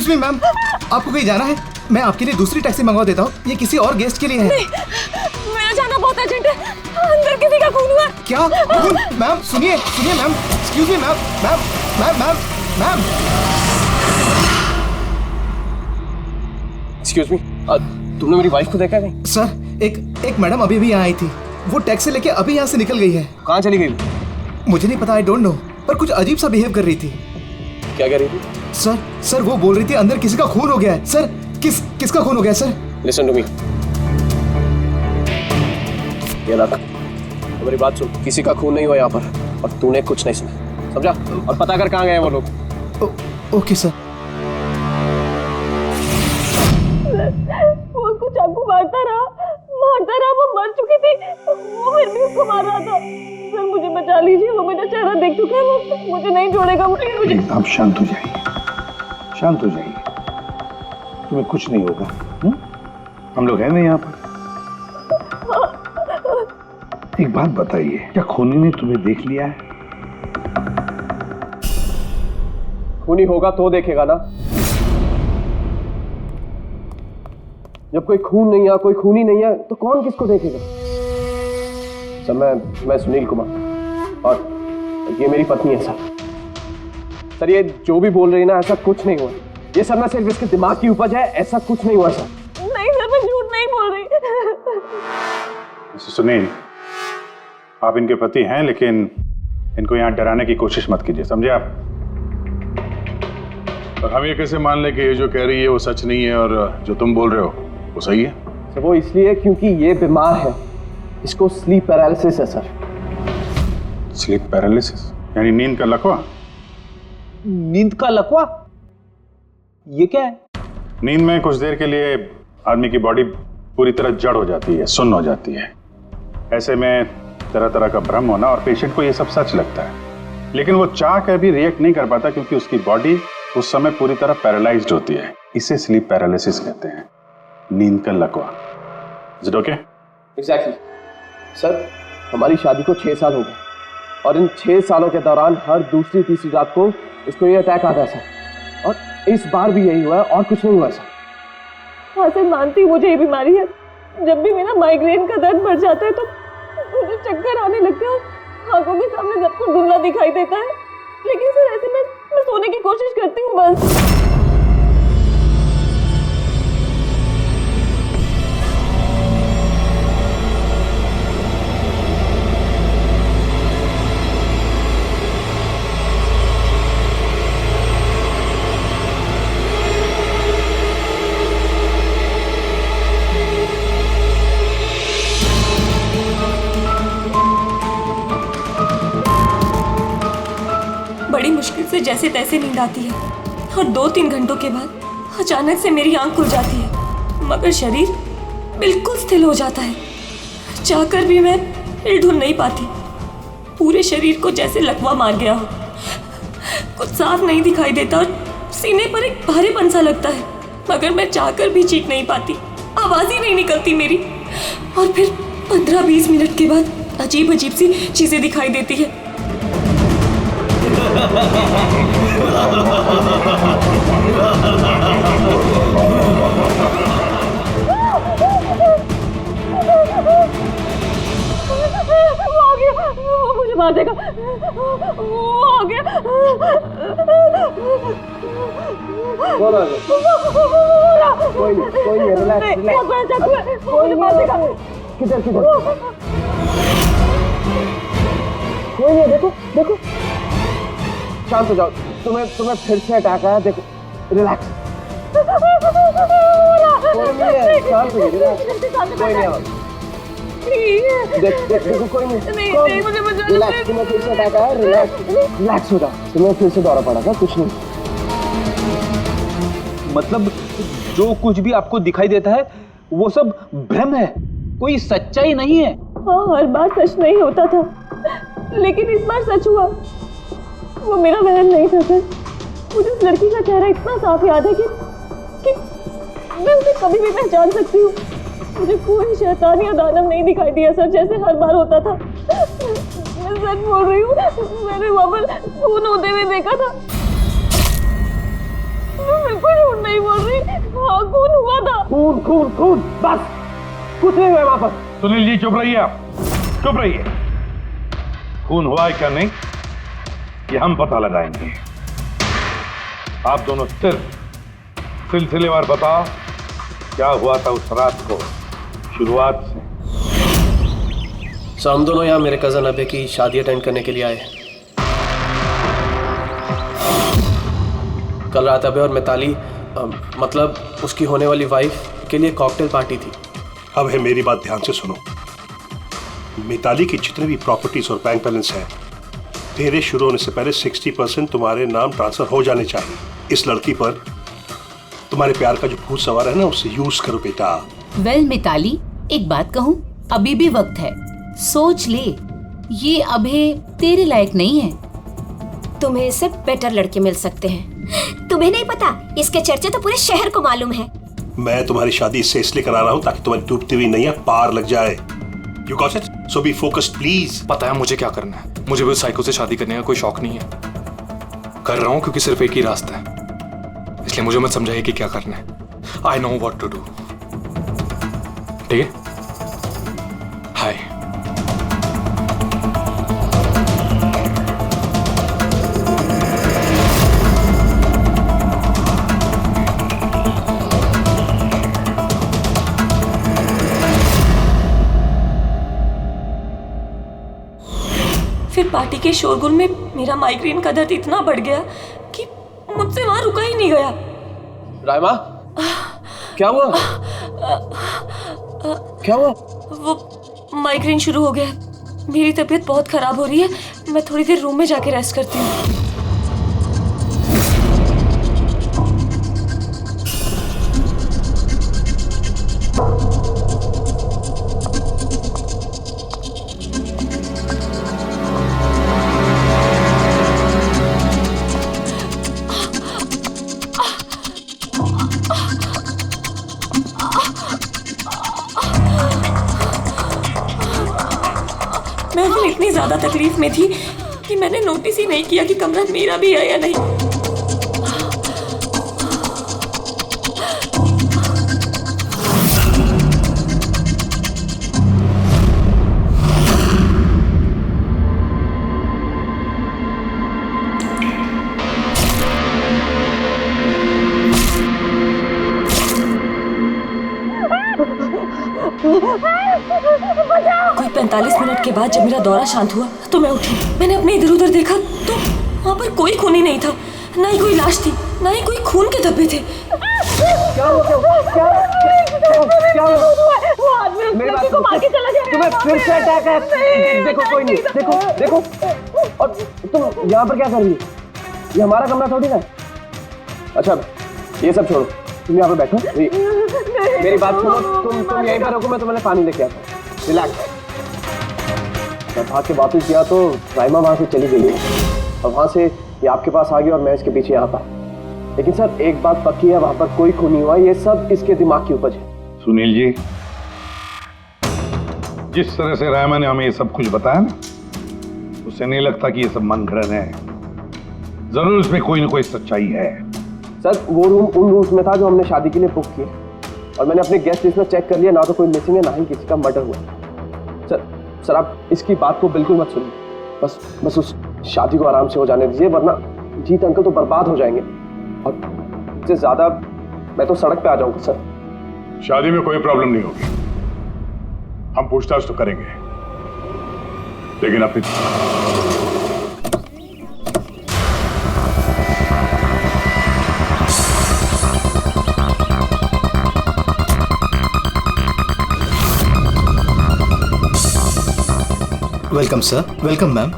Excuse me ma'am, आपको कहीं जाना है? मैं आपके लिए दूसरी टैक्सी मंगवा देता हूँ, ये किसी और गेस्ट के लिए है। नहीं, मेरा जाना बहुत अर्जेंट है, अंदर किसी का खून हुआ। क्या खून? मैम सुनिए सुनिए ma'am, excuse me ma'am, ma'am ma'am ma'am ma'am. Excuse me, तुमने मेरी वाइफ को देखा है? सर एक मैडम अभी यहाँ आई थी, वो टैक्सी लेके अभी यहाँ से निकल गई है। कहाँ चली गई? मुझे नहीं पता, आई डोंट नो, पर कुछ अजीब सा बिहेव कर रही थी। क्या कह रही थी? सर वो बोल रही थी अंदर किसी का खून हो गया है। सर किसका खून हो गया सर? लिसन टू मी, ये रख, मेरी बात सुन, किसी का खून नहीं हुआ यहाँ पर, और तूने कुछ नहीं सुना, समझा? और पता कर कहाँ गए वो लोग। Okay sir. वो उसको चाकू मारता रहा, वो मर चुकी थी, वो फिर भी उसको मार रहा था। सर मुझे बचा लीजिए, वो मेरा चेहरा देख चुका है, वो मुझे नहीं छोड़ेगा। मुझे आप शांत हो जाइए, शांत हो जाइए, तुम्हें कुछ नहीं होगा। हम लोग हैं ना यहाँ पर। एक बात बताइए, क्या खूनी ने तुम्हें देख लिया है? खूनी होगा तो देखेगा ना, जब कोई खून नहीं है, कोई खूनी नहीं है, तो कौन किसको देखेगा? सर मैं सुनील कुमार, और ये मेरी पत्नी है सर। ये जो भी बोल रही है ना, ऐसा कुछ नहीं हुआ, ये सब ना सिर्फ इसके दिमाग की उपज है, ऐसा कुछ नहीं हुआ सर। नहीं सर, मैं झूठ नहीं बोल रही। सुनील, आप इनके पति हैं, लेकिन इनको यहाँ डराने की कोशिश मत कीजिए, समझे आप? और हम ये कैसे मान लें कि ये जो कह रही है वो सच नहीं है और जो तुम बोल रहे हो वो सही है? सर वो इसलिए क्योंकि ये बीमार है, इसको स्लीप पैरालिसिस है सर। स्लीप पैरालिसिस यानी नींद का लकवा? नींद का लकवा? ये क्या है? नींद में कुछ देर के लिए आदमी की बॉडी पूरी तरह जड़ हो जाती है, सुन्न हो जाती है। ऐसे में तरह तरह का भ्रम होना, और पेशेंट को ये सब सच लगता है, लेकिन वो चाह कर भी रिएक्ट नहीं कर पाता क्योंकि उसकी बॉडी उस समय पूरी तरह पैरालाइज्ड होती है। इसे स्लीप पैरालिसिस कहते हैं, नींद का लकवा। Is it okay? Exactly sir, हमारी शादी को 6 साल हो गए, और इन 6 सालों के दौरान हर दूसरी तीसरी रात को इसको ये अटैक आता है सर, और इस बार भी यही हुआ है, और कुछ नहीं हुआ सर। हाँ सर, मानती हूँ मुझे ये बीमारी है। जब भी मेरा माइग्रेन का दर्द बढ़ जाता है तो मुझे चक्कर आने लगते हैं और आंखों के सामने सब कुछ धुंधला दिखाई देता है। लेकिन सर ऐसे में मैं सोने की कोशिश करती हूँ बस। बड़ी मुश्किल से जैसे तैसे नींद आती है और 2-3 घंटों के बाद अचानक से मेरी आंख खुल जाती है, मगर शरीर बिल्कुल स्थिर हो जाता है। चाहकर भी मैं हिल-डुल नहीं पाती। पूरे शरीर को जैसे लकवा मार गया हो। कुछ साफ नहीं दिखाई देता और सीने पर एक भारीपन सा लगता है, मगर मैं चाहकर भी चीख नहीं पाती, आवाज ही नहीं निकलती मेरी। और फिर 15-20 मिनट के बाद अजीब अजीब सी चीजें दिखाई देती है। वो आ गया, वो मुझे मार देगा, वो आ गया। कोई नहीं, रिलैक्स, बहुत बड़ा चाकू है, वो मुझे मार देगा। किधर कोई नहीं, देखो शांत हो जाओ, तुम्हें फिर से अटैक आया, देखो रिलैक्स, कोई नहीं है, शांत हो, रिलैक्स, कोई नहीं है, देखो कोई नहीं, मुझे बचा लो, रिलैक्स, तुम्हें फिर से अटैक आया, रिलैक्स हो जाओ, तुम्हें फिर से दौरा पड़ा था, कुछ नहीं। मतलब जो कुछ भी आपको दिखाई देता है वो सब भ्रम है, कोई सच्चाई नहीं है। हाँ, हर बार सच नहीं होता था, लेकिन इस बार सच हुआ। वो मेरा वहम नहीं था सर। मुझे उस लड़की का चेहरा इतना साफ याद है कि मैं उसे कभी भी पहचान सकती हूँ। मुझे कोई शैतान या दानव नहीं दिखाई दिया सर, जैसे हर बार होता था। मैं सच बोल रही हूँ, मैंने वहाँ पर खून होते हुए देखा था। मैं बिल्कुल झूठ खून खून खून, बस कुछ नहीं हुआ वहां पर। सुनील जी चुप रहिए, आप चुप रहिए। खून हुआ है क्या नहीं ये हम पता लगाएंगे। आप दोनों सिर्फ सिलसिलेवार बताओ क्या हुआ था उस रात को, शुरुआत से। सर हम दोनों यहाँ मेरे कजन अभय की शादी अटेंड करने के लिए आए। कल रात अभय और मिताली मतलब उसकी होने वाली वाइफ के लिए कॉकटेल पार्टी थी। अब है मेरी बात ध्यान से सुनो। मिताली की जितने भी प्रॉपर्टीज और बैंक बैलेंस है तेरे शुरू होने से पहले 60% तुम्हारे नाम ट्रांसफर हो जाने चाहिए। इस लड़की पर तुम्हारे प्यार का जो भूत सवार है ना उसे यूज करो बेटा। वेल मिताली, एक बात कहूँ, अभी भी वक्त है, सोच ले। ये अभय तेरे लायक नहीं है। तुम्हें इससे बेटर लड़के मिल सकते हैं। तुम्हें नहीं पता, इसके चर्चे तो पूरे शहर को मालूम है। मैं तुम्हारी शादी इससे इसलिए करा रहा हूँ ताकि तुम्हारी डूबती हुई नैया पार लग जाए। You got it? So be focused please. पता है मुझे क्या करना है। मुझे भी उस साइको से शादी करने का कोई शौक नहीं है। कर रहा हूँ क्योंकि सिर्फ एक ही रास्ता है, इसलिए मुझे मत समझाइए कि क्या करना है। I know what to do. ठीक है? हाय। फिर पार्टी के शोरगुल में मेरा माइग्रेन का दर्द इतना बढ़ गया कि मुझसे वहां रुका ही नहीं गया। रायमा, क्या हुआ? क्या हुआ? वो माइग्रेन शुरू हो गया। मेरी तबीयत बहुत खराब हो रही है। मैं थोड़ी देर रूम में जाके रेस्ट करती हूँ। मैं फिर इतनी ज्यादा तकलीफ में थी कि मैंने नोटिस ही नहीं किया कि कमरा मेरा भी है या नहीं। कोई 45 मिनट के बाद जब मेरा दौरा शांत हुआ तो मैं उठी। मैंने अपने इधर उधर देखा तो वहाँ पर कोई खून ही नहीं था, ना ही कोई लाश थी, ना ही कोई खून के धब्बे थे। क्या हुआ? वो आदमी उस लड़की को मार के चला गया। तुम्हें फिर से अटैक है? देखो कोई नहीं, देखो। और तुम यहाँ पर क्या कर रही हो? ये हमारा कमरा थोड़ी ना। अच्छा ये सब छोड़ो, तुम यहाँ पर बैठो। मेरी बात सुनो, तुम यहीं पर रखो, मैं तुम्हें पानी लेके आता हूँ। रिलैक्स। मैं भाग के वापस गया तो राइमा वहां से चली गई और वहां से ये आपके पास आ गया और मैं इसके पीछे यहाँ था। लेकिन सर एक बात पक्की है, वहां पर कोई खून नहीं हुआ। ये सब इसके दिमाग की उपज है। सुनील जी, जिस तरह से रायमा ने हमें ये सब कुछ बताया ना, उससे नहीं लगता कि ये सब मन घड़न है। जरूर इसमें कोई ना कोई सच्चाई है। सर वो रूम उन रूम्स में था जो हमने शादी के लिए बुक किए और मैंने अपने गेस्ट लिस्ट में चेक कर लिया, ना तो कोई मिसिंग है ना ही किसी का मर्डर हुआ। सर आप इसकी बात को बिल्कुल मत सुनिए। बस उस शादी को आराम से हो जाने दीजिए, वरना जीत अंकल तो बर्बाद हो जाएंगे और इससे ज्यादा मैं तो सड़क पे आ जाऊंगा। सर शादी में कोई प्रॉब्लम नहीं होगी, हम पूछताछ तो करेंगे, लेकिन अपनी वेलकम सर। Welcome ma'am.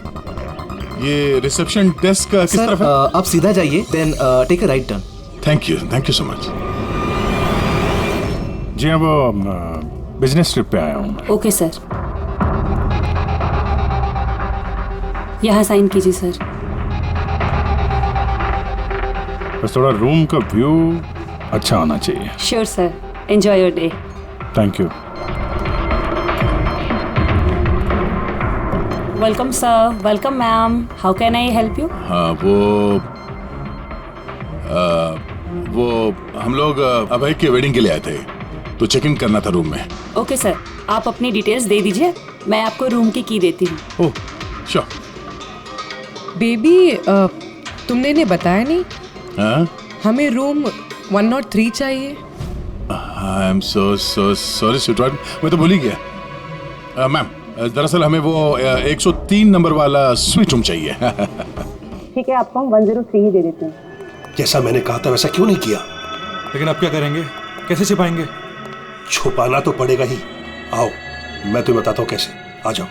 ये रिसेप्शन डेस्क किस तरफ है? आप सीधा जाइए, then take a right turn. Thank you so much. जी हाँ, वो बिजनेस ट्रिप पे आया हूँ। ओके सर, यहाँ साइन कीजिए सर। बस थोड़ा रूम का व्यू अच्छा होना चाहिए। Sure sir, enjoy your day. Thank you. Welcome sir. Welcome ma'am. How can I help you? हाँ वो हम लोग अभय के वेडिंग के लिए आए थे। तो चेक इन करना था रूम में। ओके सर, आप अपनी डिटेल्स दे दीजिए, मैं आपको रूम की देती हूँ। Oh sure. बेबी तुमने इन्हें बताया नहीं? हाँ? हमें रूम 103 चाहिए। I am so sorry sweetheart, मैं तो भूल ही गया। मैम दरअसल हमें वो 103 नंबर वाला स्वीट रूम चाहिए। ठीक है, आपको हम 103 ही दे देते हैं। जैसा मैंने कहा था वैसा क्यों नहीं किया? लेकिन आप क्या करेंगे, कैसे छिपाएंगे? छुपाना तो पड़ेगा ही। आओ मैं तुम्हें बताता हूँ कैसे। आ जाओ।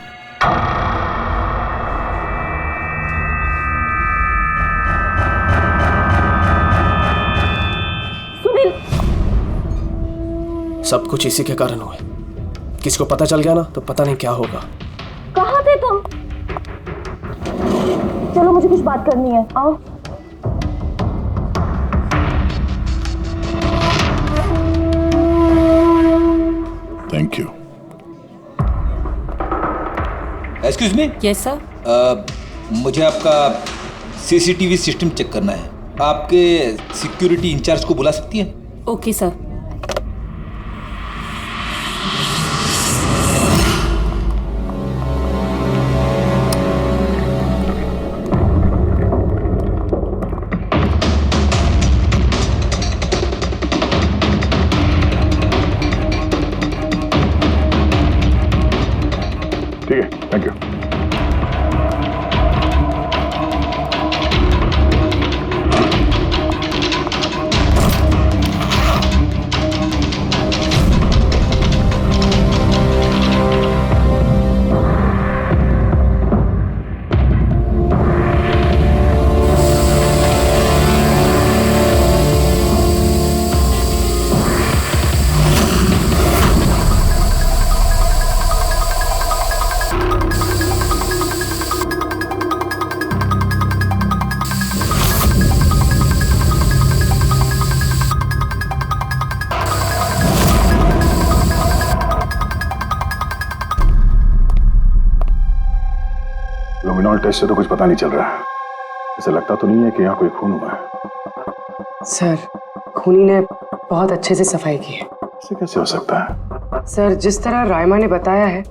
सब कुछ इसी के कारण हुआ। किसी को पता चल गया ना तो पता नहीं क्या होगा। कहाँ थे तुम? चलो मुझे कुछ बात करनी है, आओ। Thank you. Excuse me. Yes sir. मुझे आपका सीसीटीवी सिस्टम चेक करना है। आपके सिक्योरिटी इंचार्ज को बुला सकती है? Okay sir. ठीक है, थैंक यू। लुमिनॉल टेस्ट से तो कुछ पता नहीं चल रहा है। ऐसा लगता तो नहीं है कि यहाँ कोई खून हुआ है। सर खूनी ने बहुत अच्छे से सफाई की है। ऐसे कैसे हो सकता है? सर जिस तरह रायमा ने बताया है,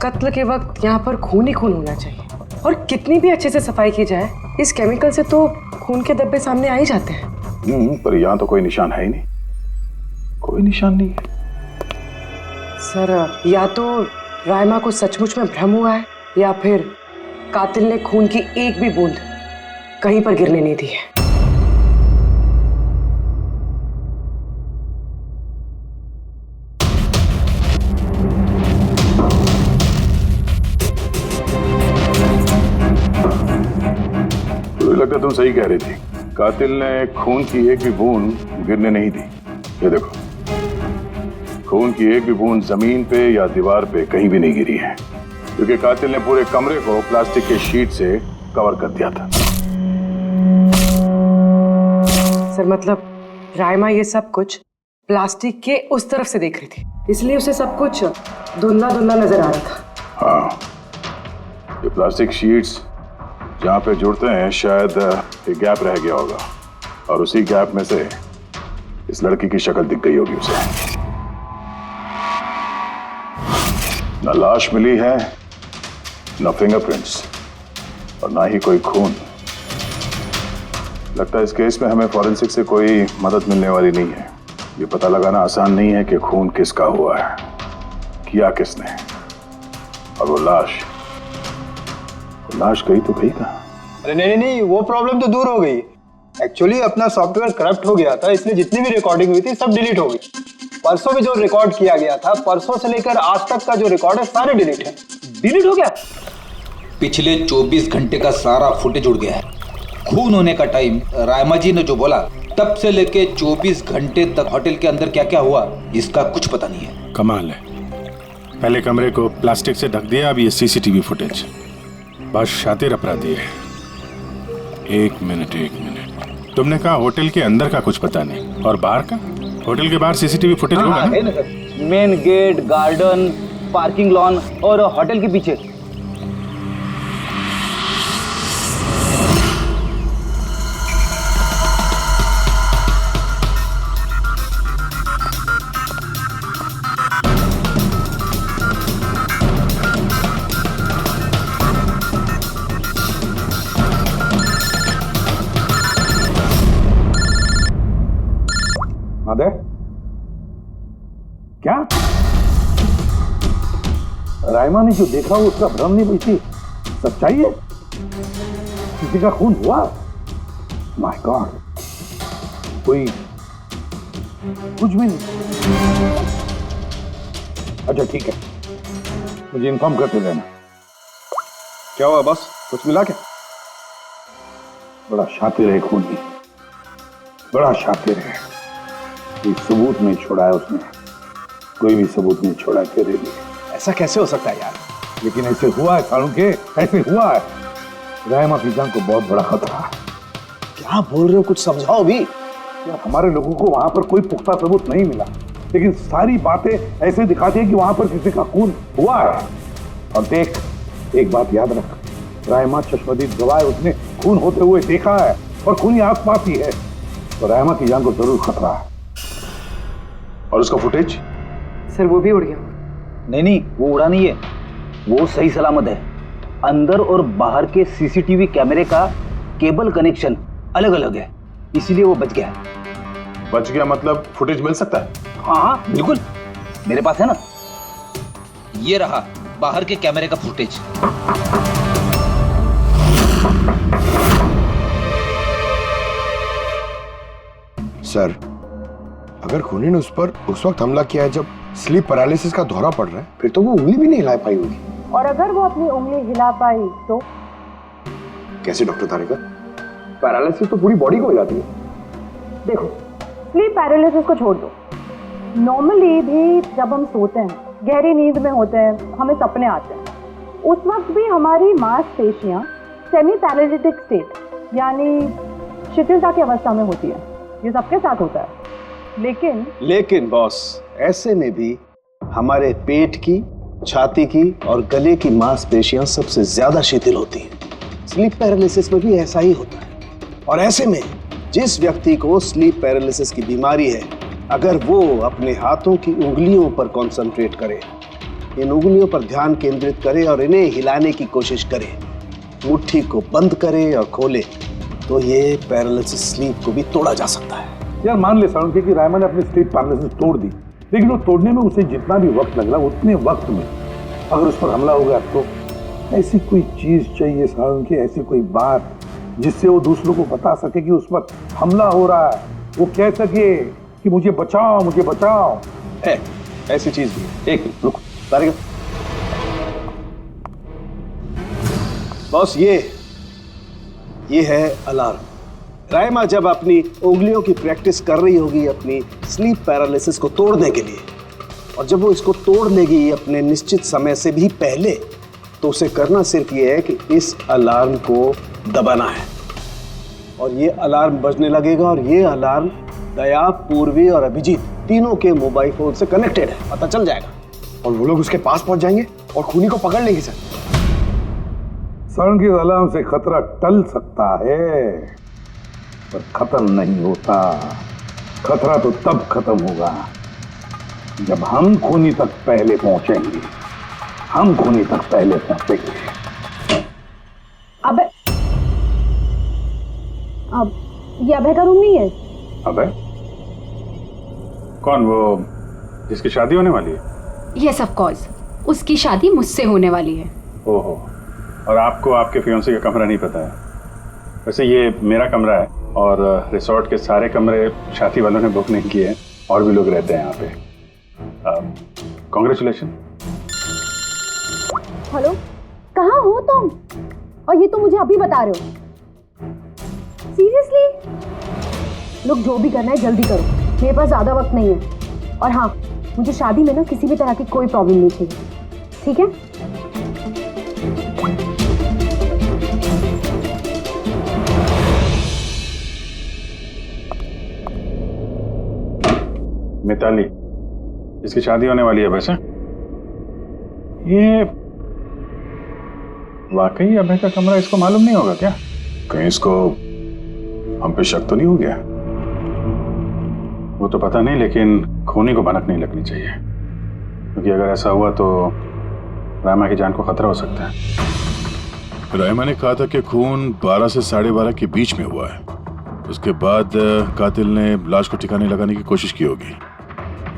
कत्ल के वक्त यहाँ पर खून ही खून होना चाहिए। और कितनी भी अच्छे से सफाई की जाए, इस केमिकल से तो खून के धब्बे सामने आ ही जाते हैं। पर यहाँ तो कोई निशान है ही नहीं, कोई निशान नहीं है। सर या तो रायमा को सचमुच में भ्रम हुआ है, या फिर कातिल ने खून की एक भी बूंद कहीं पर गिरने नहीं दी है। मुझे लगता है तुम सही कह रही थी। कातिल ने खून की एक भी बूंद गिरने नहीं दी। ये देखो, खून की एक भी बूंद जमीन पे या दीवार पे कहीं भी नहीं गिरी है, क्योंकि कातिल ने पूरे कमरे को प्लास्टिक के शीट से कवर कर दिया था। सर मतलब रायमा ये सब कुछ प्लास्टिक के उस तरफ से देख रही थी, इसलिए उसे सब कुछ धुंधला धुंधला नजर आ रहा था। हाँ, ये प्लास्टिक शीट्स जहाँ पे जुड़ते हैं शायद एक गैप रह गया होगा, और उसी गैप में से इस लड़की की शक्ल दिख गई होगी उसे। न लाश मिली है, न फिंगरप्रिंट्स, और ना ही कोई खून। लगता है इस केस में हमें फॉरेंसिक से कोई मदद मिलने वाली नहीं है। ये पता लगाना आसान नहीं है कि खून किसका हुआ है, किया किसने, और वो लाश गई तो गई कहाँ? अरे नहीं, वो प्रॉब्लम तो दूर हो गई। एक्चुअली अपना सॉफ्टवेयर करप्ट हो गया था, इसलिए जितनी भी रिकॉर्डिंग हुई थी सब डिलीट हो गई। परसों भी जो रिकॉर्ड किया गया था, परसों से लेकर आज तक का जो रिकॉर्ड है सारे डिलीट है। डिलीट हो गया। पिछले 24 घंटे का सारा फुटेज उड़ गया है। खून होने का टाइम रायमा जी ने जो बोला, तब से लेके 24 घंटे तक होटल के अंदर क्या क्या हुआ इसका कुछ पता नहीं है। कमाल है, पहले कमरे को प्लास्टिक से ढक दिया, अब ये सीसीटीवी फुटेज। बस शातिर अपराधी है। एक मिनट, तुमने कहा होटल के अंदर का कुछ पता नहीं, और बाहर का? होटल के बाहर सीसीटीवी फुटेज होगा ना? Main gate, garden, parking lawn और होटल के पीछे। माधव, क्या रायमा ने जो देखा वो उसका भ्रम नहीं थी, सच्चाई है? किसी का खून हुआ? माय गॉड, कोई कुछ भी नहीं। अच्छा ठीक है, मुझे इन्फॉर्म करते रहना। क्या हुआ बॉस, कुछ मिला क्या? बड़ा शातिर है खूनी, बड़ा शातिर है। कोई सबूत नहीं छोड़ा है उसने, कोई भी सबूत नहीं छोड़ा तेरे लिए। ऐसा कैसे हो सकता है यार? लेकिन ऐसे हुआ है सालुंके, ऐसे हुआ है। रायमा की जान को बहुत बड़ा खतरा है। क्या बोल रहे हो, कुछ समझाओ भी। यार हमारे लोगों को वहां पर कोई पुख्ता सबूत नहीं मिला, लेकिन सारी बातें ऐसे दिखाती है कि वहां पर किसी का खून हुआ है। और देख, एक बात याद रख, रायमा चश्मदीद गवाह है, उसने खून होते हुए देखा है और खूनी आसपास ही है, तो रायमा की जान को जरूर खतरा है। और उसका फुटेज? सर वो भी उड़ गया। नहीं, वो उड़ा नहीं है, वो सही सलामत है। अंदर और बाहर के सीसीटीवी कैमरे का केबल कनेक्शन अलग अलग है, इसीलिए वो बच गया। बच गया मतलब फुटेज मिल सकता है? हाँ बिल्कुल, मेरे पास है ना। ये रहा बाहर के कैमरे का फुटेज। सर, अगर खूनी ने उस पर उस वक्त हमला किया है जब स्लीप पैरालिसिस का दौरा पड़ रहा है, फिर तो वो उंगली भी नहीं हिला पाई होगी। और अगर वो अपनी उंगली हिला पाई तो? कैसे डॉक्टर तारिका? पैरालिसिस तो पूरी बॉडी को हो जाती है। देखो, स्लीप पैरालिसिस को छोड़ दो। नॉर्मली भी जब हम सोते हैं, गहरी नींद में होते हैं, हमें सपने आते हैं, उस वक्त भी हमारी मांसपेशियां सेमी पैरालिटिक स्टेट यानी शिथिलता की अवस्था में होती है। ये सबके साथ होता है। लेकिन बॉस, ऐसे में भी हमारे पेट की, छाती की और गले की मांसपेशियां सबसे ज्यादा शिथिल होती हैं। स्लीप पैरालिसिस में भी ऐसा ही होता है। और ऐसे में जिस व्यक्ति को स्लीप पैरालिसिस की बीमारी है, अगर वो अपने हाथों की उंगलियों पर कंसंट्रेट करे, इन उंगलियों पर ध्यान केंद्रित करे और इन्हें हिलाने की कोशिश करे, मुट्ठी को बंद करे और खोले, तो ये पैरालिसिस स्लीप को भी तोड़ा जा सकता है। यार मान ले सालुंके कि रायमा ने अपनी स्लीप पैरालिसिस तोड़ दी, लेकिन वो तोड़ने में उसे जितना भी वक्त लग रहा, उतने वक्त में अगर उस पर हमला हो गया तो ऐसी कोई चीज चाहिए सालुंके, ऐसी कोई बात जिससे वो दूसरों को बता सके कि उस पर हमला हो रहा है, वो कह सके कि मुझे बचाओ, मुझे बचाओ। ऐसी चीज भी है। एक मिनट रुको तारिका। बॉस, ये है अलार्म। रायमा जब अपनी उंगलियों की प्रैक्टिस कर रही होगी अपनी स्लीप पैरालिसिस को तोड़ने के लिए, और जब वो इसको तोड़ लेगी अपने निश्चित समय से भी पहले, तो उसे करना सिर्फ ये है कि इस अलार्म को दबाना है, और ये अलार्म बजने लगेगा। और ये अलार्म दया, पूर्वी और अभिजीत तीनों के मोबाइल फोन से कनेक्टेड है, पता चल जाएगा। और वो लोग उसके पास पहुंच जाएंगे और खूनी को पकड़ लेंगे। सर, सालुंके अलार्म से खतरा टल सकता है, पर खत्म नहीं होता। खतरा तो तब खत्म होगा जब हम खूनी तक पहले पहुंचेंगे। हम खूनी तक पहले पहुंचेंगे। अब ये अभय का रूम नहीं है? अभय? कौन? वो जिसकी शादी होने वाली है? यस ऑफ कोर्स, उसकी शादी मुझसे होने वाली है। ओहो, और आपको आपके फियांसे का कमरा नहीं पता है? वैसे ये मेरा कमरा है और रिसोर्ट के सारे कमरे शादी वालों ने बुक नहीं किए हैं, और भी लोग रहते हैं यहाँ पे। कॉन्ग्रेचुलेशन। हेलो, कहाँ हो तुम? और ये तुम मुझे अभी बता रहे हो? सीरियसली? लोग जो भी करना है जल्दी करो, मेरे पास ज्यादा वक्त नहीं है। और हाँ, मुझे शादी में ना किसी भी तरह की कोई प्रॉब्लम नहीं चाहिए, ठीक है? मिताली, जिसकी शादी होने वाली है, वैसे ये वाकई अभय का कमरा इसको मालूम नहीं होगा क्या? कहीं इसको हम पे शक तो नहीं हो गया? वो तो पता नहीं, लेकिन खूनी को भनक नहीं लगनी चाहिए, क्योंकि अगर ऐसा हुआ तो रायमा की जान को खतरा हो सकता है। रायमा ने कहा था कि खून 12 से 12:30 के बीच में हुआ है। उसके बाद कातिल ने लाश को ठिकाने लगाने की कोशिश की होगी,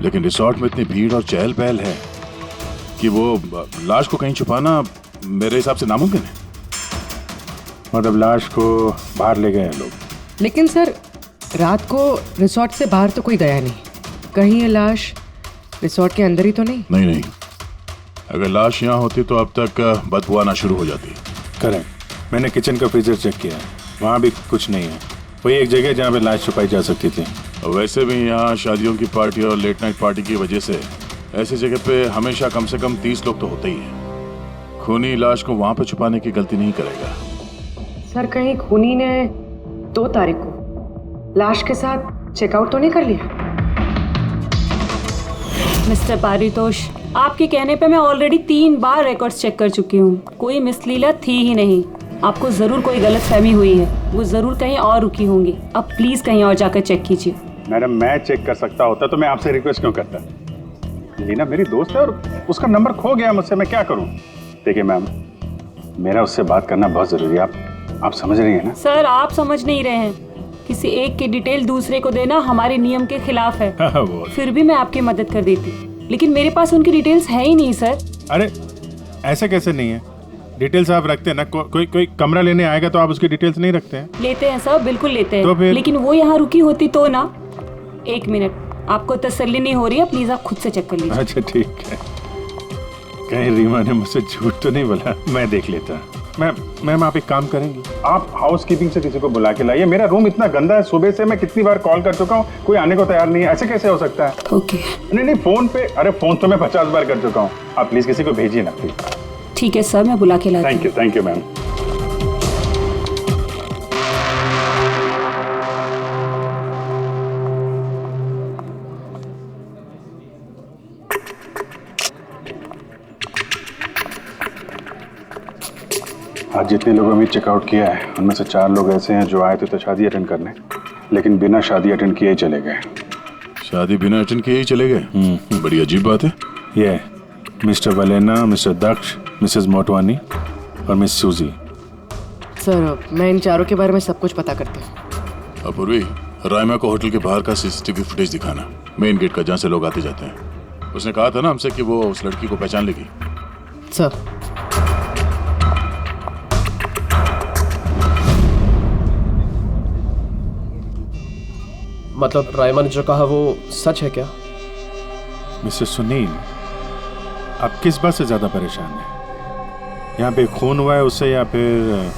लेकिन रिसोर्ट में इतनी भीड़ और चहल पहल है कि वो लाश को कहीं छुपाना मेरे हिसाब से नामुमकिन है। मतलब लाश को बाहर ले गए हैं लोग। लेकिन सर, रात को रिसोर्ट से बाहर तो कोई गया नहीं। कहीं ये लाश रिसोर्ट के अंदर ही तो नहीं? नहीं, अगर लाश यहाँ होती तो अब तक बदबू आना शुरू हो जाती। करेक्ट। मैंने किचन का फ्रीजर चेक किया है, वहाँ भी कुछ नहीं है। वही एक जगह जहाँ पे लाश छुपाई जा सकती थी। और वैसे भी यहाँ शादियों की पार्टी और लेट नाइट पार्टी की वजह से ऐसी जगह पे हमेशा कम से कम 30 लोग तो होते ही हैं। खूनी लाश को वहाँ पे छुपाने की गलती नहीं करेगा। सर, कहीं खूनी ने 2 तारीख को लाश के साथ चेकआउट तो नहीं कर लिया? मिस्टर पारितोष, आपके कहने पे मैं ऑलरेडी 3 बार रिकॉर्ड्स चेक कर चुकी हूँ। कोई मिसलीला थी ही नहीं। आपको जरूर कोई गलतफहमी हुई है, वो जरूर कहीं और रुकी होंगी। अब प्लीज कहीं और जाकर चेक कीजिए। मैडम, मैं चेक कर सकता होता तो मैं आपसे रिक्वेस्ट क्यों करता? लीना मेरी दोस्त है और उसका नंबर खो गया मुझसे, मैं क्या करूं? देखिए मैम, मेरा उससे बात करना बहुत जरूरी है। आप समझ रही हैं ना? सर, आप समझ नहीं रहे हैं। किसी एक की डिटेल दूसरे को देना हमारे नियम के खिलाफ है। फिर भी मैं आपकी मदद कर देती, लेकिन मेरे पास उनकी डिटेल्स है ही नहीं सर। अरे ऐसे कैसे नहीं है? डिटेल्स आप रखते हैं ना। कोई कमरा लेने आएगा तो आप उसकी डिटेल्स नहीं रखते हैं? लेते हैं सर, बिल्कुल लेते हैं। तो फिर? लेकिन वो यहाँ रुकी होती तो ना। 1 मिनट, आपको तसल्ली नहीं हो रही है, प्लीज आप खुद से चेक कर लीजिए। अच्छा ठीक है। कहीं रीमा ने मुझसे झूठ तो नहीं बोला? मैं देख लेता। मैम आप एक काम करेंगी, आप हाउस कीपिंग से किसी को बुला के लाइए। मेरा रूम इतना गंदा है, सुबह से मैं कितनी बार कॉल कर चुका हूँ, कोई आने को तैयार नहीं है। ऐसे कैसे हो सकता है? ओके। नहीं, फोन पे, अरे फोन तो मैं 50 बार कर चुका हूँ। आप प्लीज किसी को भेजिए ना प्लीज। ठीक है सर, मैं बुला के लाती हूँ। Thank you ma'am. आज जितने लोगों ने चेकआउट किया है उनमें से 4 लोग ऐसे हैं जो आए थे तो शादी अटेंड करने, लेकिन बिना शादी अटेंड किए ही चले गए। शादी बिना अटेंड किए ही चले गए? बड़ी अजीब बात है। ये मिस्टर वलेना, मिस्टर दक्ष, मिसेस मोटवानी और मिस सूजी। सर, मैं इन चारों के बारे में सब कुछ पता करती हूँ। अपूर्वी, रायमा को होटल के बाहर का सीसीटीवी फुटेज दिखाना, मेन गेट का, जहाँ से लोग आते जाते हैं। उसने कहा था ना हमसे कि वो उस लड़की को पहचान लेगी। सर, मतलब रायमा ने जो कहा वो सच है क्या? मिस्टर सुनील, आप किस बात से ज्यादा परेशान हैं? यहाँ पे खून हुआ है उससे या फिर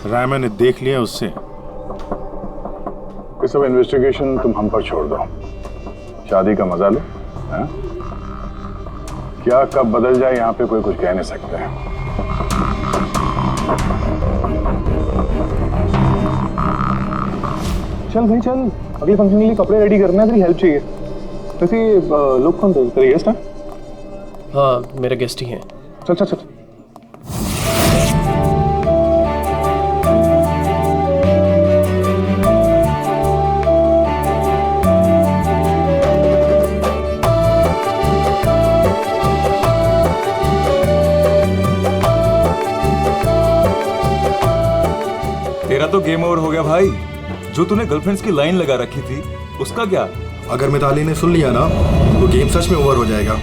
रायमा ने देख लिया उससे? ये सब इन्वेस्टिगेशन तुम हम पर छोड़ दो, शादी का मजा लो। हाँ? क्या कब बदल जाए यहाँ पे कोई कुछ कह नहीं सकता है। चल भाई चल, अगले फंक्शन के लिए कपड़े रेडी करना है, तेरी हेल्प चाहिए। वैसे लोग कौन थे? तेरे गेस्ट हैं? हाँ, मेरे गेस्ट ही हैं। चल चल चल। तेरा तो गेम ओवर हो गया भाई। जो तूने गर्लफ्रेंड्स की लाइन लगा रखी थी उसका क्या? अगर मिताली ने सुन लिया ना तो गेम सच में ओवर हो जाएगा।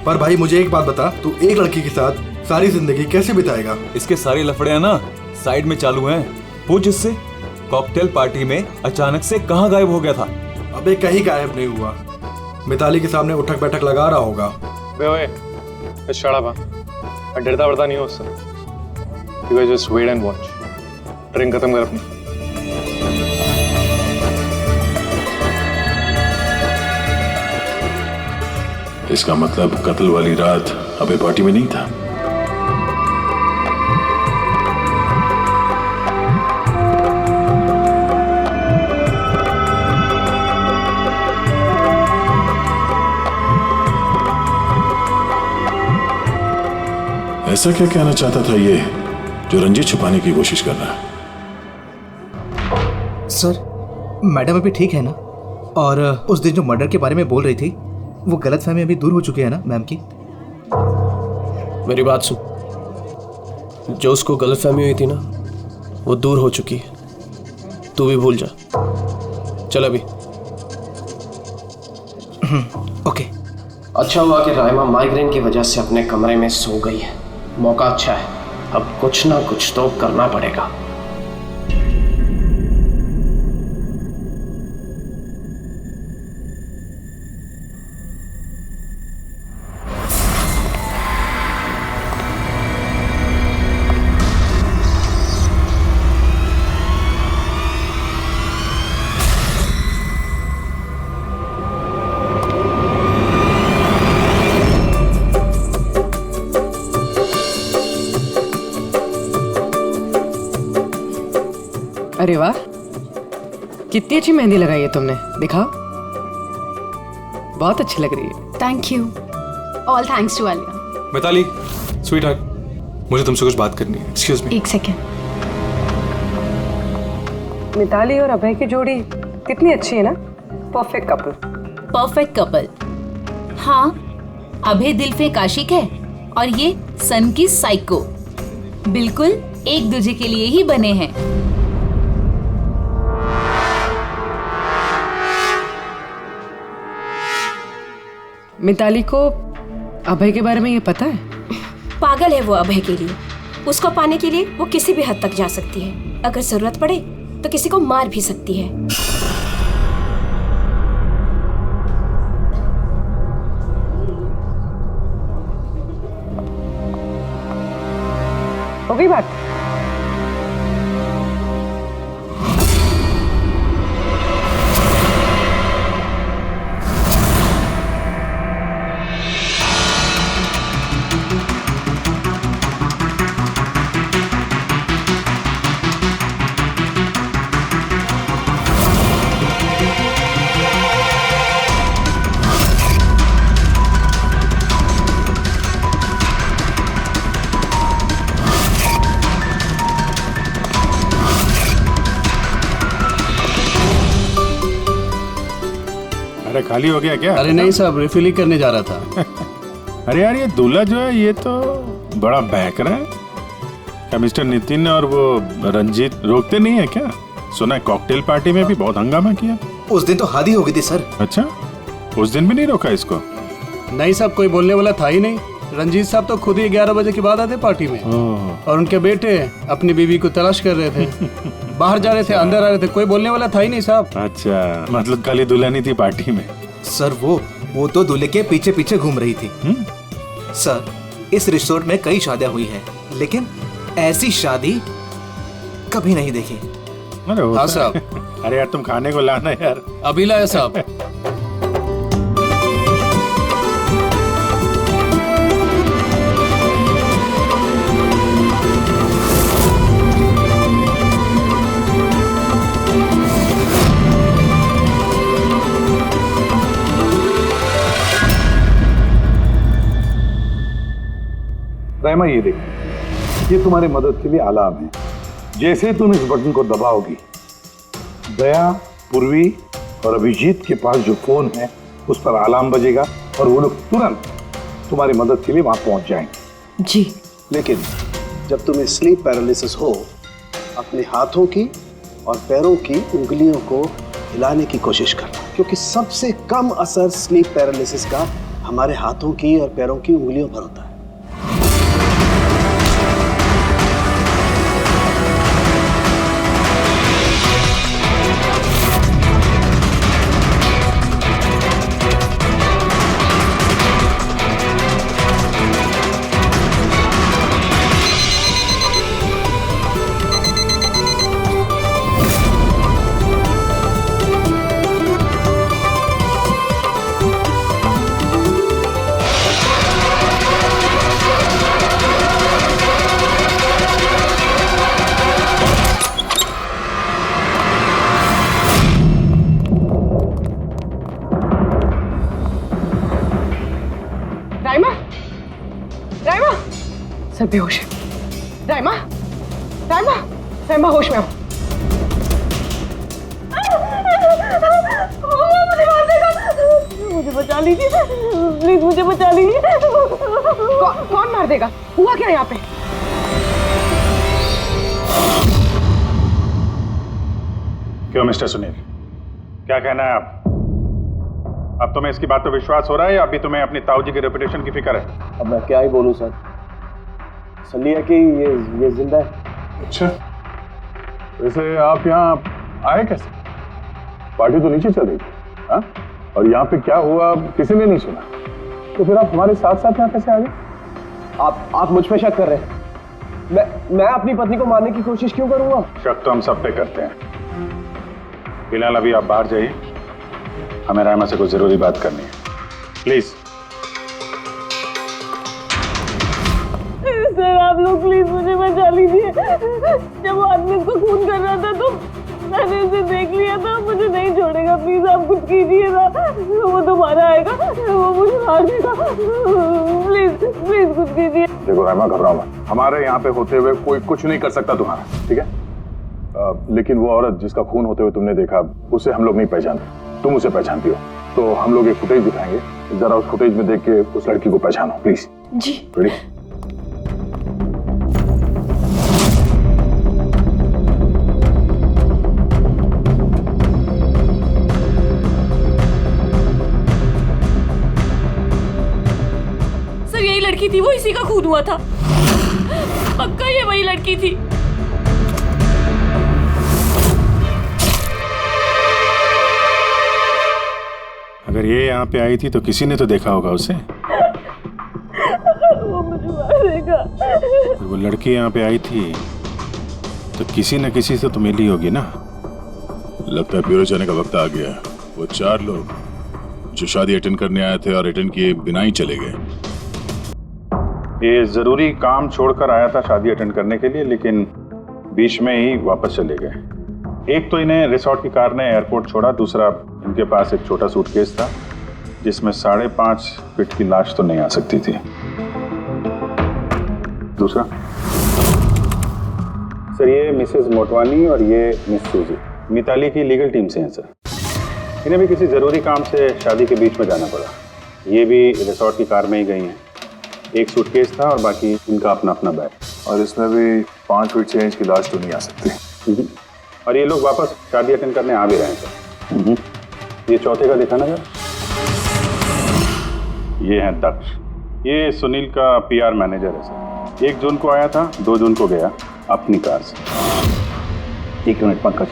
पर भाई मुझे एक बात बता, तू एक लड़की के साथ सारी जिंदगी कैसे बिताएगा? इसके सारे लफड़े हैं ना साइड में चालू हैं। पूछ इससे, कॉकटेल पार्टी में अचानक से कहाँ गायब हो गया था? अबे कहीं गायब नहीं हुआ, मिताली के सामने उठक बैठक लगा रहा होगा। मैं डरता वरता नहीं हूँ उससे। You guys just wait and watch. Drink खत्म कर अपनी। इसका मतलब कत्ल वाली रात अबे पार्टी में नहीं था। ऐसा क्या कहना चाहता था ये जो रंजित छुपाने की कोशिश कर रहा है? सर, मैडम अभी ठीक है ना? और उस दिन जो मर्डर के बारे में बोल रही थी वो गलतफहमी अभी दूर हो चुकी है ना मैम की? मेरी बात सुन, जो उसको गलतफहमी हुई थी ना वो दूर हो चुकी है। तू भी भूल जा। चल अभी। ओके। अच्छा हुआ कि राइमा माइग्रेन की वजह से अपने कमरे में सो गई है। मौका अच्छा है, अब कुछ ना कुछ तो करना पड़ेगा। अरे वाह, कितनी अच्छी मेहंदी लगाई है तुमने, दिखाओ। बहुत अच्छी लग रही है। Thank you. All thanks to Alia. Mitali, sweetheart, मुझे तुमसे कुछ बात करनी है। Excuse me. एक सेकेंड। मिताली और अभय की जोड़ी कितनी अच्छी है ना, परफेक्ट कपल। Perfect couple. हाँ, अभय दिल पे आशिक है और ये सन की साइको। बिल्कुल एक दूसरे के लिए ही बने हैं। मिताली को अभय के बारे में ये पता है? पागल है वो अभय के लिए। उसको पाने के लिए वो किसी भी हद तक जा सकती है। अगर जरूरत पड़े तो किसी को मार भी सकती है। हो गई बात? अरे खाली हो गया क्या? अरे नहीं साहब, रिफिल ही करने जा रहा था। अरे यार ये दूल्हा जो है ये तो बड़ा बहक रहा है। क्या मिस्टर नितिन और वो रंजीत रोकते नहीं है क्या? सुना है कॉकटेल पार्टी में भी बहुत हंगामा किया। उस दिन तो हादी हो गई थी सर। अच्छा, उस दिन भी नहीं रोका इसको? नहीं साहब, कोई बोलने वाला था ही नहीं। रंजीत साहब तो खुद ही 11 बजे के बाद आते पार्टी में, और उनके बेटे अपनी बीवी को तलाश कर रहे थे। बाहर जा रहे थे, अंदर आ रहे थे, कोई बोलने वाला था ही नहीं साहब। अच्छा, मतलब खाली दुल्हन ही थी पार्टी में? सर वो तो दूल्हे के पीछे पीछे घूम रही थी। सर, इस रिसोर्ट में कई शादियां हुई हैं, लेकिन ऐसी शादी कभी नहीं देखी। अरे हाँ साहब। अरे यार तुम खाने को लाना यार। अभी लाया साहब। राइमा ये देखो, ये तुम्हारी मदद के लिए अलार्म है। जैसे तुम इस बटन को दबाओगी, दया, पूर्वी और अभिजीत के पास जो फोन है उस पर अलार्म बजेगा और वो लोग तुरंत तुम्हारी मदद के लिए वहां पहुंच जाएंगे। जी। लेकिन जब तुम्हें स्लीप पैरालिसिस हो, अपने हाथों की और पैरों की उंगलियों को हिलाने की कोशिश करना, क्योंकि सबसे कम असर स्लीप पैरालिसिस का हमारे हाथों की और पैरों की उंगलियों पर होता है। सर बेहोश है। राइमा, राइमा, राइमा होश में आओ। मुझे मार देगा। मुझे बचा लीजिए प्लीज, मुझे बचा लीजिए। कौन मार देगा? हुआ क्या यहाँ पे? क्यों मिस्टर सुनील, क्या कहना है आप? अब तुम्हें इसकी बात पे विश्वास हो रहा है या अभी तुम्हें अपनी ताऊ जी के रेपुटेशन की फिक्र है? अब मैं क्या ही बोलूं सर, सुन लिया कि ये जिंदा है। अच्छा, वैसे आप यहाँ आए कैसे? पार्टी तो नीचे चल रही थी, हाँ? और यहाँ पे क्या हुआ किसी ने नहीं सुना, तो फिर आप हमारे साथ साथ यहाँ कैसे आ गए? आप मुझ पे शक कर रहे हैं? मैं अपनी पत्नी को मारने की कोशिश क्यों करूंगा? शक तो हम सब पे करते हैं। फिलहाल अभी आप बाहर जाइए, हमें रायमा से कुछ जरूरी बात करनी है, प्लीज। सर आप लोग प्लीज मुझे बचा लीजिए। जब वो आदमी इसको खून कर रहा था तो मैंने उसे देख लिया था, मुझे नहीं छोड़ेगा, प्लीज आप कुछ कीजिए ना, वो दोबारा आएगा, वो मुझे मार देगा, प्लीज प्लीज कुछ कीजिए। देखो रायमा, घबराओ मत, हमारे यहाँ पे होते हुए कोई कुछ नहीं कर सकता तुम्हारा, ठीक है? लेकिन वो औरत जिसका खून होते हुए तुमने देखा, उसे हम लोग नहीं पहचानते, तुम उसे पहचानती हो, तो हम लोग एक फुटेज दिखाएंगे, जरा उस फुटेज में देख के उस लड़की को पहचानो प्लीज। जी। रेडी? सर यही लड़की थी, वो इसी का खून हुआ था, पक्का ये वही लड़की थी। अगर ये यहाँ पे आई थी तो किसी ने तो देखा होगा उसे। वो मुझे मारेगा। अगर वो लड़की यहाँ पे आई थी तो किसी न किसी से तो मिली होगी ना। लगता है ब्यूरो जाने का वक्त आ गया। वो 4 लोग जो शादी अटेंड करने आए थे और अटेंड किए बिना ही चले गए। ये जरूरी काम छोड़कर आया था शादी अटेंड करने के लिए, लेकिन बीच में ही वापस चले गए। एक तो इन्हें रिसोर्ट की कार ने एयरपोर्ट छोड़ा, दूसरा इनके पास एक छोटा सूटकेस था जिसमें 5.5 फीट की लाश तो नहीं आ सकती थी। दूसरा सर, ये मिसेस मोटवानी और ये मिस सूजी मिताली की लीगल टीम से हैं सर। इन्हें भी किसी ज़रूरी काम से शादी के बीच में जाना पड़ा। ये भी रिसोर्ट की कार में ही गई हैं। एक सूटकेस था और बाकी इनका अपना अपना बैग। और इसमें भी 5 फीट से इंच की लाश तो नहीं आ सकती। और ये लोग वापस शादी अटेंड करने आ भी रहे हैं सर। ये चौथे का दिखाना जरा। ये है दक्ष, ये सुनील का PR मैनेजर है सर। 1 जून को आया था, 2 जून को गया अपनी कार से। 1 मिनट पंकज,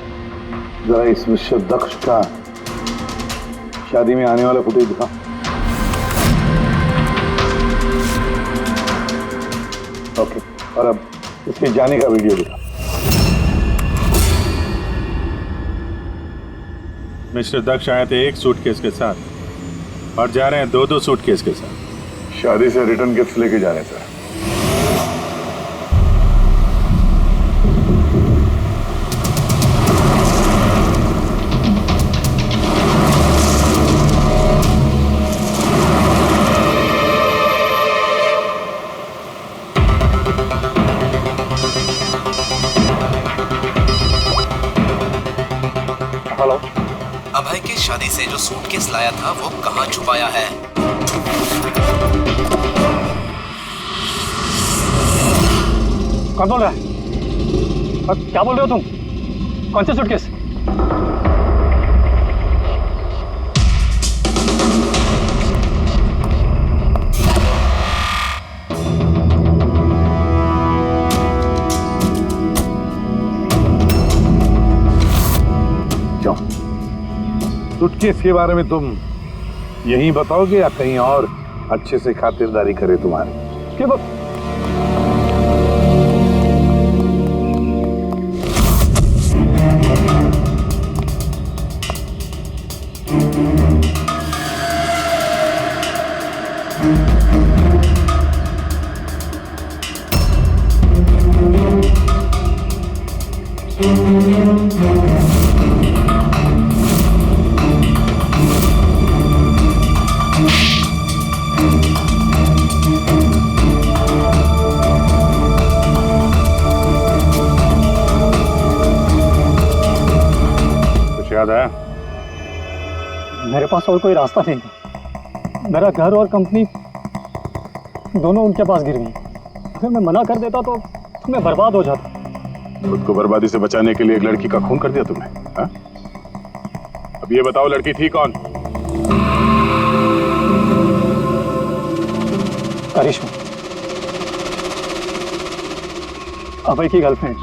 जरा इस मिस्टर दक्ष का शादी में आने वाला फुटेज दिखा। ओके, और अब इसके जाने का वीडियो दिखा। मिस्टर दक्ष आए थे 1 सूटकेस के साथ और जा रहे हैं 2-2 सूटकेस के साथ। शादी से रिटर्न गिफ्ट लेके जा रहे थे। हेलो, अभय की शादी से जो सूटकेस लाया था वो कहाँ छुपाया है? कौन बोल रहा है? क्या बोल रहे हो तुम? कौन से सूटकेस? सूटकेस के बारे में तुम यही बताओगे या कहीं और अच्छे से खातिरदारी करे तुम्हारी? क्या याद है? मेरे पास और कोई रास्ता नहीं। मेरा घर और कंपनी दोनों उनके पास गिर गई। अगर मैं मना कर देता तो मैं बर्बाद हो जाता। खुद को बर्बादी से बचाने के लिए एक लड़की का खून कर दिया तुमने, हाँ? अब ये बताओ लड़की थी कौन? करिश्मा, अभय की गर्लफ्रेंड।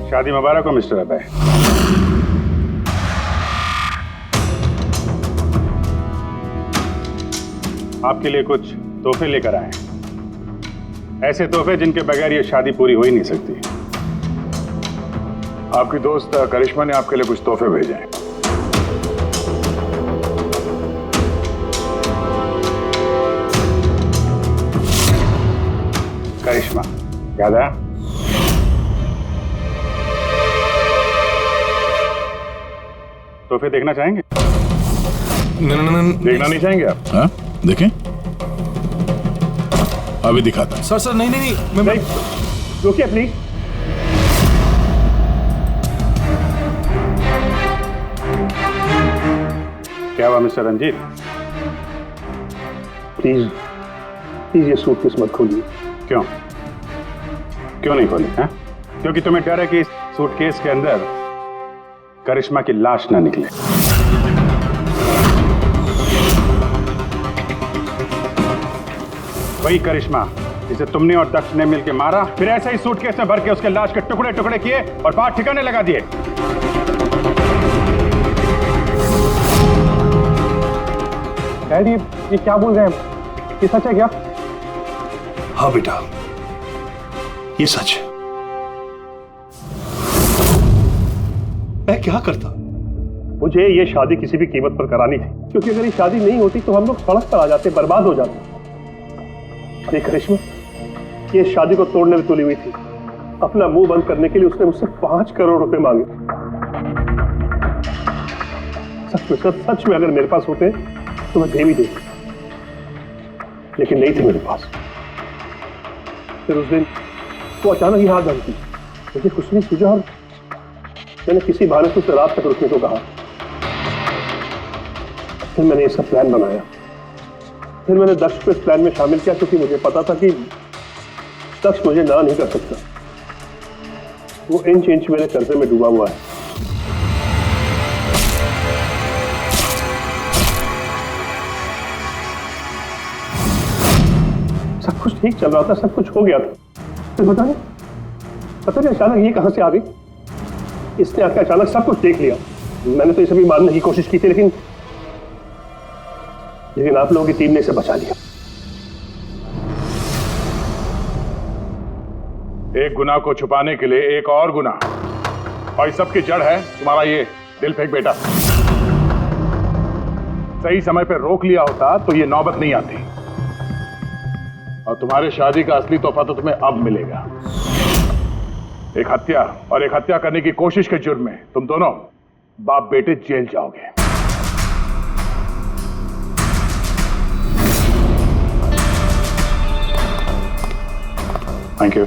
शादी मुबारक हो मिस्टर अभय। आपके लिए कुछ तोहफे लेकर आए हैं, ऐसे तोहफे जिनके बगैर ये शादी पूरी हो ही नहीं सकती। आपकी दोस्त करिश्मा ने आपके लिए कुछ तोहफे भेजे हैं। करिश्मा, याद आया? तोहफे देखना चाहेंगे? देखना नहीं चाहेंगे आप? हाँ, देखें। अभी दिखाता। सर नहीं नहीं नहीं, मैं रुकिए प्लीज। क्या हुआ मिस्टर रंजीत? प्लीज प्लीज ये सूटकेस मत खोलिए। क्यों? क्यों नहीं खोली? हैं? क्योंकि तुम्हें डर है कि इस सूटकेस के अंदर करिश्मा की लाश ना निकले। वही करिश्मा जिसे तुमने और दक्ष ने मिलकर मारा, फिर ऐसे ही सूटकेस में भर के उसके लाश के टुकड़े टुकड़े किए और बाहर ठिकाने लगा दिए। डैडी, ये क्या बोल रहे हैं? ये सच है क्या? हाँ बेटा, ये सच है। मैं क्या करता? मुझे ये शादी किसी भी कीमत पर करानी थी, क्योंकि अगर ये शादी नहीं होती तो हम लोग सड़क पर आ जाते, बर्बाद हो जाते। देख करिश्मा, ये शादी को तोड़ने में तुली हुई थी। अपना मुंह बंद करने के लिए उसने मुझसे 5 करोड़ रुपए मांगे। सच में अगर मेरे पास होते तो मैं दे भी देता, लेकिन नहीं थे मेरे पास। फिर उस दिन वो अचानक ही हाथ धमकी, मुझे कुछ नहीं सूझा और मैंने किसी बहाने से उसे रात तक रुकने को कहा। फिर मैंने ये सब प्लान बनाया। फिर मैंने दक्ष को इस प्लान में शामिल किया, क्योंकि मुझे पता था कि दक्ष मुझे ना नहीं कर सकता। वो इंच इंच मेरे कर्जे में डूबा हुआ है। सब कुछ ठीक चल रहा था, सब कुछ हो गया था। फिर पता नहीं अचानक ये कहां से आ गई। इसने आकर अचानक सब कुछ देख लिया। मैंने तो इसे भी मारने की कोशिश की थी, लेकिन आप लोगों की टीम ने इसे बचा लिया। एक गुनाह को छुपाने के लिए एक और गुनाह, और इस सब की जड़ है तुम्हारा ये दिल फेंक बेटा। सही समय पर रोक लिया होता तो ये नौबत नहीं आती, और तुम्हारे शादी का असली तोहफा तो तुम्हें अब मिलेगा। एक हत्या और एक हत्या करने की कोशिश के जुर्म में तुम दोनों बाप बेटे जेल जाओगे। Thank you.